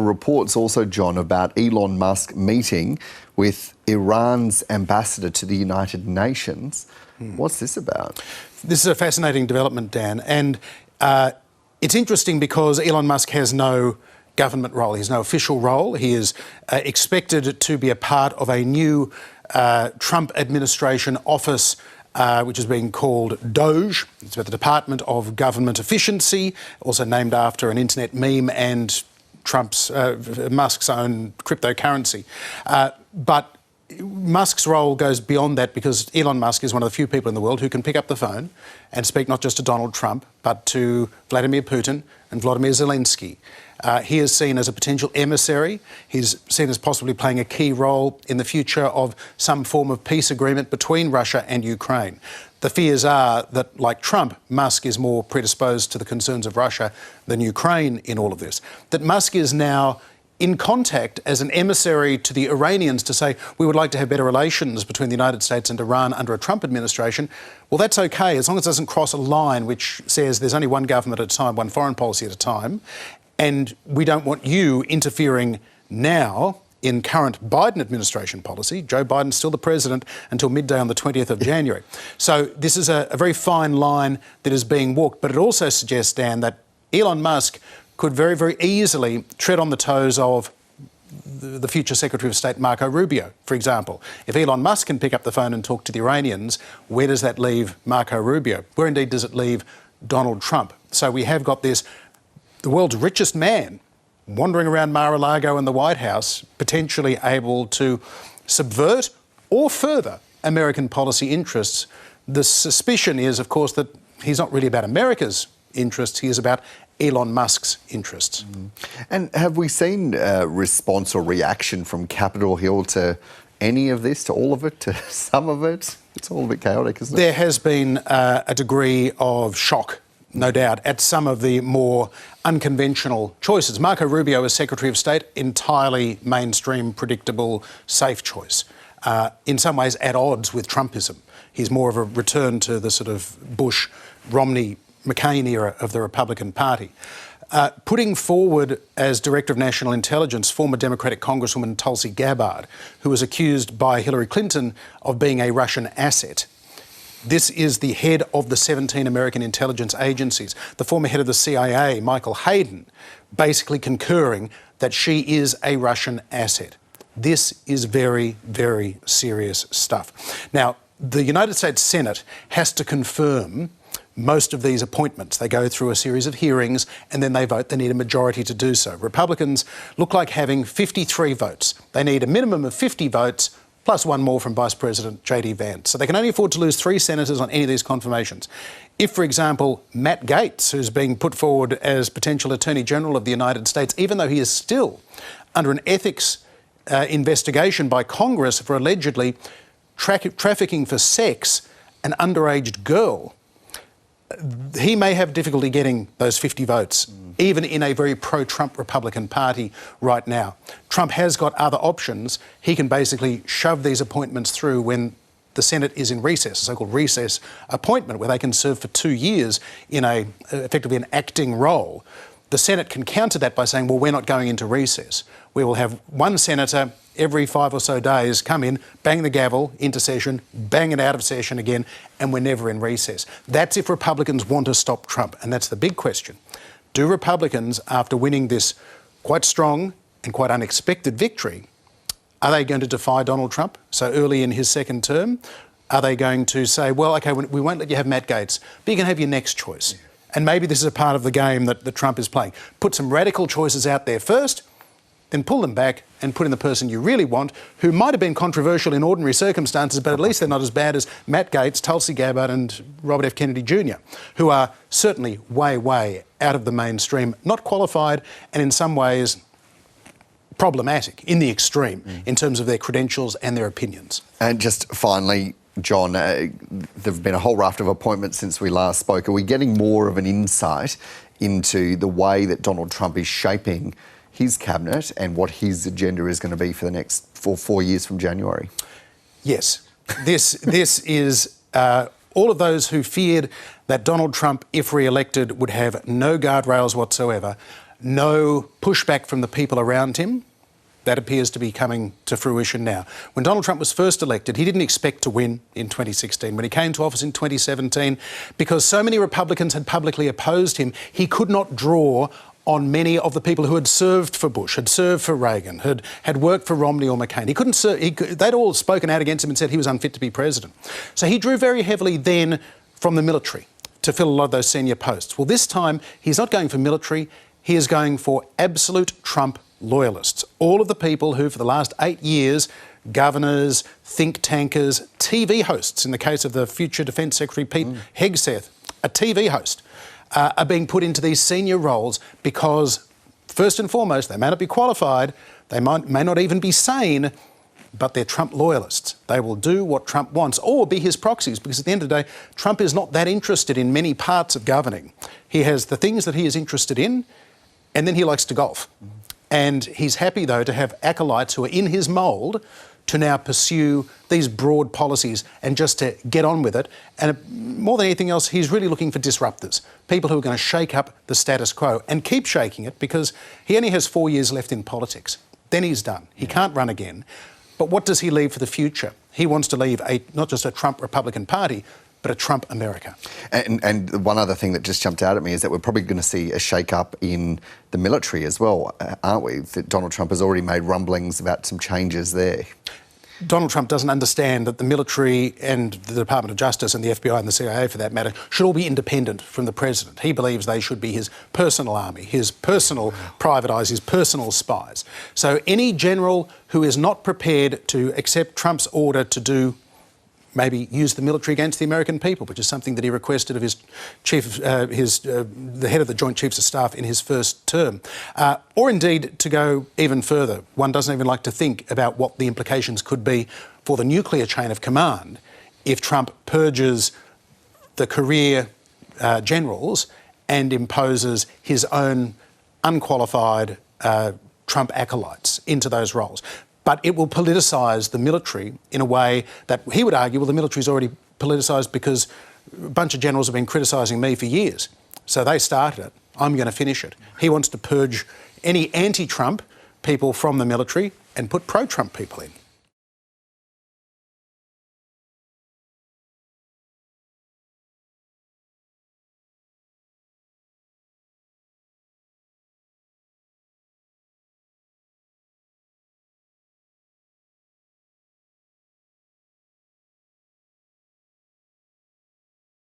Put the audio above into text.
reports also, John, about Elon Musk meeting with Iran's ambassador to the United Nations. What's this about? This is a fascinating development, Dan, and it's interesting because Elon Musk has no government role. He has no official role. He is expected to be a part of a new Trump administration office which is being called DOGE. It's about the Department of Government Efficiency, also named after an internet meme and Musk's own cryptocurrency. But Musk's role goes beyond that because Elon Musk is one of the few people in the world who can pick up the phone and speak not just to Donald Trump, but to Vladimir Putin and Volodymyr Zelensky. He is seen as a potential emissary. He's seen as possibly playing a key role in the future of some form of peace agreement between Russia and Ukraine. The fears are that, like Trump, Musk is more predisposed to the concerns of Russia than Ukraine in all of this. That Musk is now in contact as an emissary to the Iranians to say, we would like to have better relations between the United States and Iran under a Trump administration. Well, that's okay, as long as it doesn't cross a line which says there's only one government at a time, one foreign policy at a time, and we don't want you interfering now in current Biden administration policy. Joe Biden's still the president until midday on the 20th of January. So this is a very fine line that is being walked, but it also suggests, Dan, that Elon Musk could very, very easily tread on the toes of the future Secretary of State, Marco Rubio, for example. If Elon Musk can pick up the phone and talk to the Iranians, where does that leave Marco Rubio? Where indeed does it leave Donald Trump? So we have got this, the world's richest man, wandering around Mar-a-Lago and the White House, potentially able to subvert or further American policy interests. The suspicion is, of course, that he's not really about America's interests, he is about Elon Musk's interests. And have we seen response or reaction from Capitol Hill to any of this, to all of it, to some of it? It's all a bit chaotic, isn't it? There has been a degree of shock, no doubt, at some of the more unconventional choices. Marco Rubio as Secretary of State, entirely mainstream, predictable, safe choice. In some ways at odds with Trumpism. He's more of a return to the sort of Bush, Romney, McCain era of the Republican Party. Putting forward as Director of National Intelligence former Democratic Congresswoman Tulsi Gabbard, who was accused by Hillary Clinton of being a Russian asset. This is the head of the 17 American intelligence agencies. The former head of the CIA, Michael Hayden, basically concurring that she is a Russian asset. This is very, very serious stuff. Now, the United States Senate has to confirm most of these appointments. They go through a series of hearings and then they vote. They need a majority to do so. Republicans look like having 53 votes. They need a minimum of 50 votes plus one more from Vice President J.D. Vance. So they can only afford to lose 3 senators on any of these confirmations. If, for example, Matt Gaetz, who's being put forward as potential Attorney General of the United States, even though he is still under an ethics investigation by Congress for allegedly trafficking for sex an underage girl, he may have difficulty getting those 50 votes, even in a very pro-Trump Republican Party right now. Trump has got other options. He can basically shove these appointments through when the Senate is in recess, a so-called recess appointment, where they can serve for 2 years in effectively an acting role. The Senate can counter that by saying, well, we're not going into recess. We will have one senator every 5 or so days come in, bang the gavel into session, bang it out of session again, and we're never in recess. That's if Republicans want to stop Trump, and that's the big question. Do Republicans, after winning this quite strong and quite unexpected victory, are they going to defy Donald Trump so early in his second term? Are they going to say, well, OK, we won't let you have Matt Gaetz, but you can have your next choice? And maybe this is a part of the game that Trump is playing. Put some radical choices out there first, then pull them back and put in the person you really want, who might have been controversial in ordinary circumstances, but at least they're not as bad as Matt Gaetz, Tulsi Gabbard and Robert F. Kennedy Jr., who are certainly way, way out of the mainstream, not qualified and in some ways problematic in the extreme in terms of their credentials and their opinions. And just finally, John, there have been a whole raft of appointments since we last spoke. Are we getting more of an insight into the way that Donald Trump is shaping his cabinet and what his agenda is going to be for the next four years from January? Yes. This is all of those who feared that Donald Trump, if re-elected, would have no guardrails whatsoever, no pushback from the people around him. That appears to be coming to fruition now. When Donald Trump was first elected, he didn't expect to win in 2016. When he came to office in 2017, because so many Republicans had publicly opposed him, he could not draw on many of the people who had served for Bush, had served for Reagan, had worked for Romney or McCain. He couldn't serve, they'd all spoken out against him and said he was unfit to be president. So he drew very heavily then from the military to fill a lot of those senior posts. Well, this time he's not going for military, he is going for absolute Trump loyalists. All of the people who, for the last 8 years, governors, think tankers, TV hosts, in the case of the future Defence Secretary Pete Hegseth, a TV host, are being put into these senior roles because, first and foremost, they may not be qualified, they may not even be sane, but they're Trump loyalists. They will do what Trump wants or be his proxies, because at the end of the day, Trump is not that interested in many parts of governing. He has the things that he is interested in, and then he likes to golf. And he's happy, though, to have acolytes who are in his mould to now pursue these broad policies and just to get on with it. And more than anything else, he's really looking for disruptors, people who are going to shake up the status quo and keep shaking it, because he only has 4 years left in politics. Then he's done. He can't run again. But what does he leave for the future? He wants to leave not just a Trump Republican Party, but a Trump America. And one other thing that just jumped out at me is that we're probably going to see a shake-up in the military as well, aren't we? That Donald Trump has already made rumblings about some changes there. Donald Trump doesn't understand that the military and the Department of Justice and the FBI and the CIA, for that matter, should all be independent from the president. He believes they should be his personal army, his personal private eyes, his personal spies. So any general who is not prepared to accept Trump's order to maybe use the military against the American people, which is something that he requested of his the head of the Joint Chiefs of Staff in his first term. Or indeed, to go even further, one doesn't even like to think about what the implications could be for the nuclear chain of command if Trump purges the career generals and imposes his own unqualified Trump acolytes into those roles. But it will politicise the military in a way that he would argue, well, the military's already politicised because a bunch of generals have been criticising me for years. So they started it. I'm going to finish it. He wants to purge any anti-Trump people from the military and put pro-Trump people in.